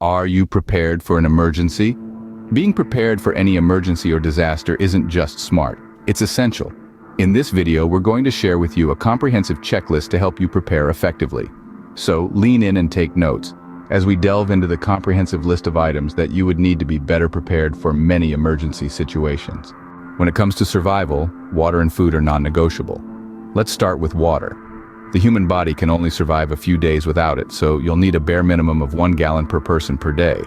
Are you prepared for an emergency? Being prepared for any emergency or disaster isn't just smart, it's essential. In this video, we're going to share with you a comprehensive checklist to help you prepare effectively. So lean in and take notes as we delve into the comprehensive list of items that you would need to be better prepared for many emergency situations. When it comes to survival, water and food are non-negotiable. Let's start with water. The human body can only survive a few days without it, so you'll need a bare minimum of 1 gallon per person per day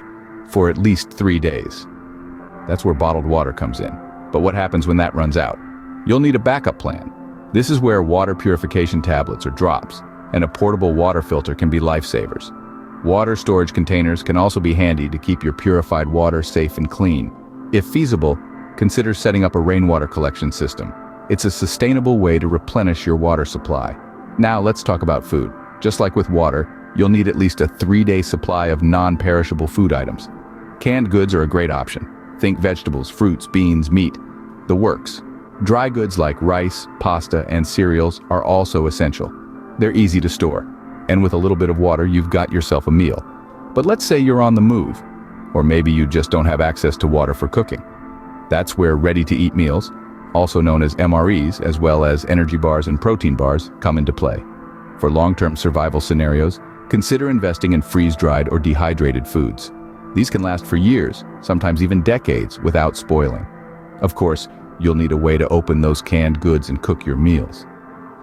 for at least 3 days. That's where bottled water comes in. But what happens when that runs out? You'll need a backup plan. This is where water purification tablets or drops and a portable water filter can be lifesavers. Water storage containers can also be handy to keep your purified water safe and clean. If feasible, consider setting up a rainwater collection system. It's a sustainable way to replenish your water supply. Now let's talk about food. Just like with water, you'll need at least a 3-day supply of non-perishable food items. Canned goods are a great option. Think vegetables, fruits, beans, meat, the works. Dry goods like rice, pasta, and cereals are also essential. They're easy to store, and with a little bit of water, you've got yourself a meal. But let's say you're on the move, or maybe you just don't have access to water for cooking. That's where ready-to-eat meals, also known as MREs, as well as energy bars and protein bars, come into play. For long-term survival scenarios, consider investing in freeze-dried or dehydrated foods. These can last for years, sometimes even decades, without spoiling. Of course, you'll need a way to open those canned goods and cook your meals.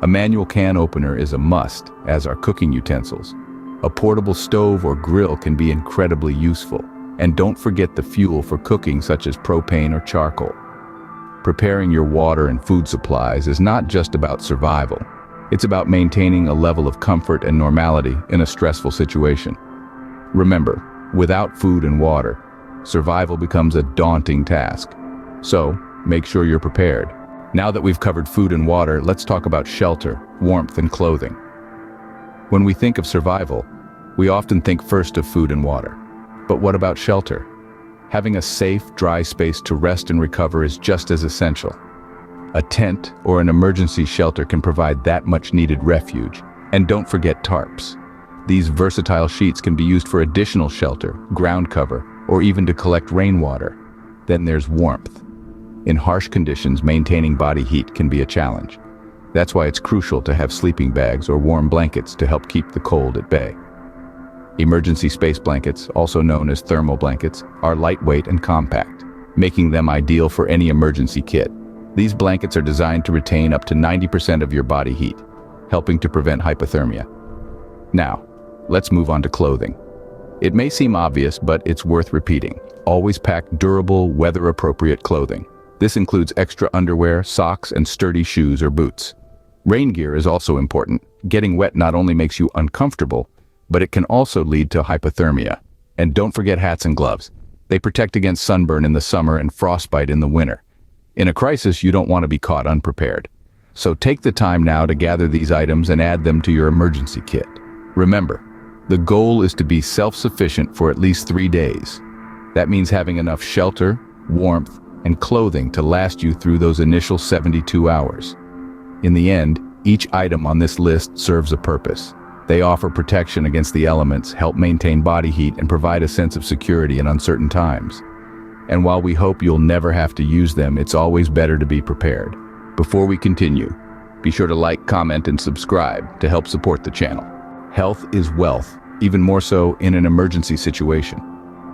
A manual can opener is a must, as are cooking utensils. A portable stove or grill can be incredibly useful. And don't forget the fuel for cooking, such as propane or charcoal. Preparing your water and food supplies is not just about survival. It's about maintaining a level of comfort and normality in a stressful situation. Remember, without food and water, survival becomes a daunting task. So, make sure you're prepared. Now that we've covered food and water, let's talk about shelter, warmth, and clothing. When we think of survival, we often think first of food and water. But what about shelter? Having a safe, dry space to rest and recover is just as essential. A tent or an emergency shelter can provide that much-needed refuge. And don't forget tarps. These versatile sheets can be used for additional shelter, ground cover, or even to collect rainwater. Then there's warmth. In harsh conditions, maintaining body heat can be a challenge. That's why it's crucial to have sleeping bags or warm blankets to help keep the cold at bay. Emergency space blankets, also known as thermal blankets, are lightweight and compact, making them ideal for any emergency kit. These blankets are designed to retain up to 90% of your body heat, helping to prevent hypothermia. Now, let's move on to clothing. It may seem obvious, but it's worth repeating. Always pack durable, weather-appropriate clothing. This includes extra underwear, socks, and sturdy shoes or boots. Rain gear is also important. Getting wet not only makes you uncomfortable, but it can also lead to hypothermia. And don't forget hats and gloves. They protect against sunburn in the summer and frostbite in the winter. In a crisis, you don't want to be caught unprepared. So take the time now to gather these items and add them to your emergency kit. Remember, the goal is to be self-sufficient for at least 3 days. That means having enough shelter, warmth, and clothing to last you through those initial 72 hours. In the end, each item on this list serves a purpose. They offer protection against the elements, help maintain body heat, and provide a sense of security in uncertain times. And while we hope you'll never have to use them, it's always better to be prepared. Before we continue, be sure to like, comment, and subscribe to help support the channel. Health is wealth, even more so in an emergency situation.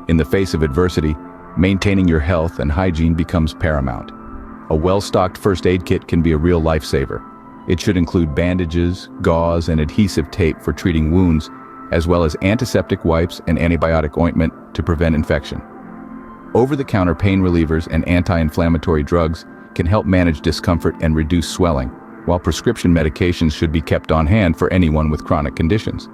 In the face of adversity, maintaining your health and hygiene becomes paramount. A well-stocked first aid kit can be a real lifesaver. It should include bandages, gauze, and adhesive tape for treating wounds, as well as antiseptic wipes and antibiotic ointment to prevent infection. Over-the-counter pain relievers and anti-inflammatory drugs can help manage discomfort and reduce swelling, while prescription medications should be kept on hand for anyone with chronic conditions.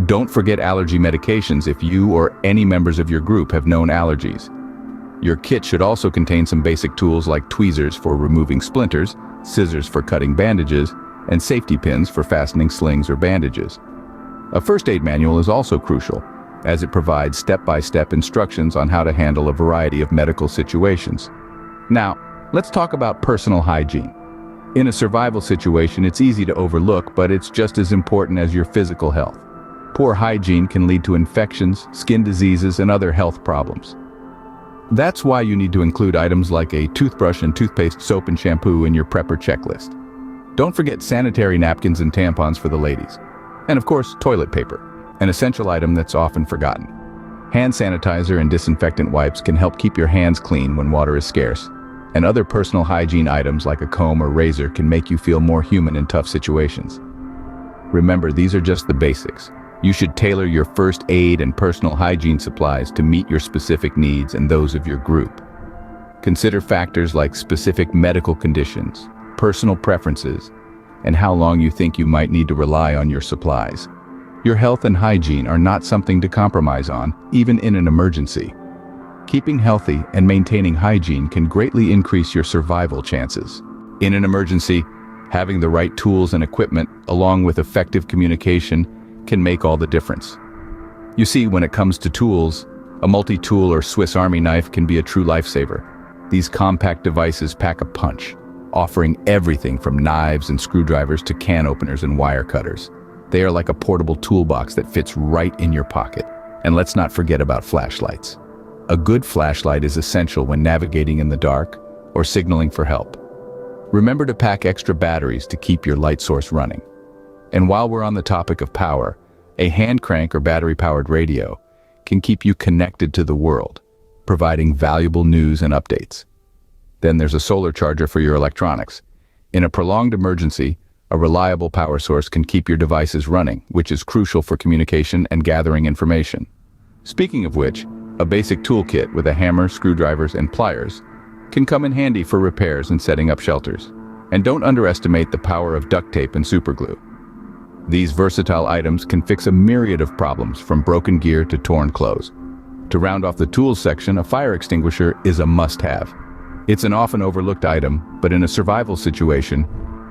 Don't forget allergy medications if you or any members of your group have known allergies. Your kit should also contain some basic tools like tweezers for removing splinters, scissors for cutting bandages, and safety pins for fastening slings or bandages. A first aid manual is also crucial, as it provides step-by-step instructions on how to handle a variety of medical situations. Now, let's talk about personal hygiene. In a survival situation, it's easy to overlook, but it's just as important as your physical health. Poor hygiene can lead to infections, skin diseases, and other health problems. That's why you need to include items like a toothbrush and toothpaste, soap and shampoo in your prepper checklist. Don't forget sanitary napkins and tampons for the ladies. And of course, toilet paper, an essential item that's often forgotten. Hand sanitizer and disinfectant wipes can help keep your hands clean when water is scarce. And other personal hygiene items like a comb or razor can make you feel more human in tough situations. Remember, these are just the basics. You should tailor your first aid and personal hygiene supplies to meet your specific needs and those of your group. Consider factors like specific medical conditions, personal preferences, and how long you think you might need to rely on your supplies. Your health and hygiene are not something to compromise on, even in an emergency. Keeping healthy and maintaining hygiene can greatly increase your survival chances. In an emergency, having the right tools and equipment, along with effective communication, can make all the difference. You see, when it comes to tools, a multi-tool or Swiss Army knife can be a true lifesaver. These compact devices pack a punch, offering everything from knives and screwdrivers to can openers and wire cutters. They are like a portable toolbox that fits right in your pocket. And let's not forget about flashlights. A good flashlight is essential when navigating in the dark or signaling for help. Remember to pack extra batteries to keep your light source running. And while we're on the topic of power, a hand crank or battery-powered radio can keep you connected to the world, providing valuable news and updates. Then there's a solar charger for your electronics. In a prolonged emergency, a reliable power source can keep your devices running, which is crucial for communication and gathering information. Speaking of which, a basic toolkit with a hammer, screwdrivers, and pliers can come in handy for repairs and setting up shelters. And don't underestimate the power of duct tape and superglue. These versatile items can fix a myriad of problems, from broken gear to torn clothes. To round off the tools section, a fire extinguisher is a must-have. It's an often overlooked item, but in a survival situation,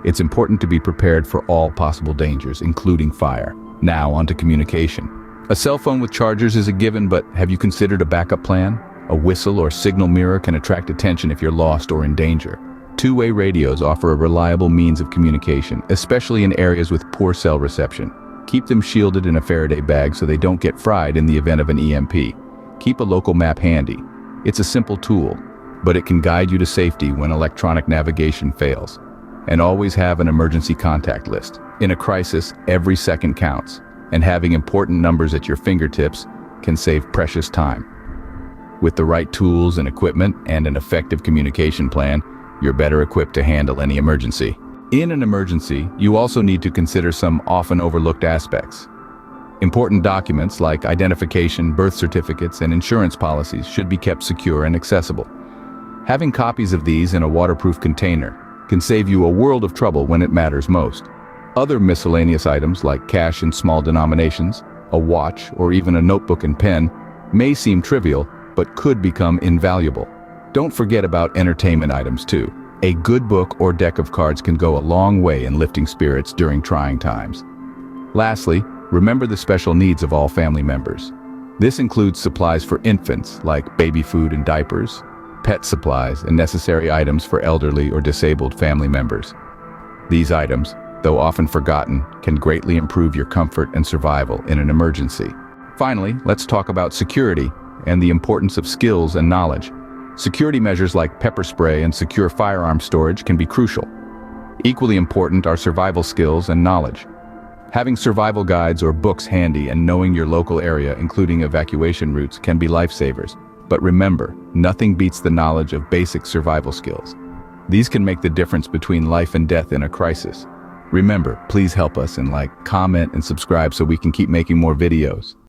it's important to be prepared for all possible dangers, including fire. Now, onto communication. A cell phone with chargers is a given, but have you considered a backup plan? A whistle or signal mirror can attract attention if you're lost or in danger. Two-way radios offer a reliable means of communication, especially in areas with poor cell reception. Keep them shielded in a Faraday bag so they don't get fried in the event of an EMP. Keep a local map handy. It's a simple tool, but it can guide you to safety when electronic navigation fails. And always have an emergency contact list. In a crisis, every second counts, and having important numbers at your fingertips can save precious time. With the right tools and equipment and an effective communication plan, you're better equipped to handle any emergency. In an emergency, you also need to consider some often overlooked aspects. Important documents like identification, birth certificates, and insurance policies should be kept secure and accessible. Having copies of these in a waterproof container can save you a world of trouble when it matters most. Other miscellaneous items like cash in small denominations, a watch, or even a notebook and pen may seem trivial, but could become invaluable. Don't forget about entertainment items too. A good book or deck of cards can go a long way in lifting spirits during trying times. Lastly, remember the special needs of all family members. This includes supplies for infants like baby food and diapers, pet supplies, and necessary items for elderly or disabled family members. These items, though often forgotten, can greatly improve your comfort and survival in an emergency. Finally, let's talk about security and the importance of skills and knowledge. Security measures like pepper spray and secure firearm storage can be crucial. Equally important are survival skills and knowledge. Having survival guides or books handy and knowing your local area, including evacuation routes, can be lifesavers. But remember, nothing beats the knowledge of basic survival skills. These can make the difference between life and death in a crisis. Remember, please help us and like, comment, and subscribe so we can keep making more videos.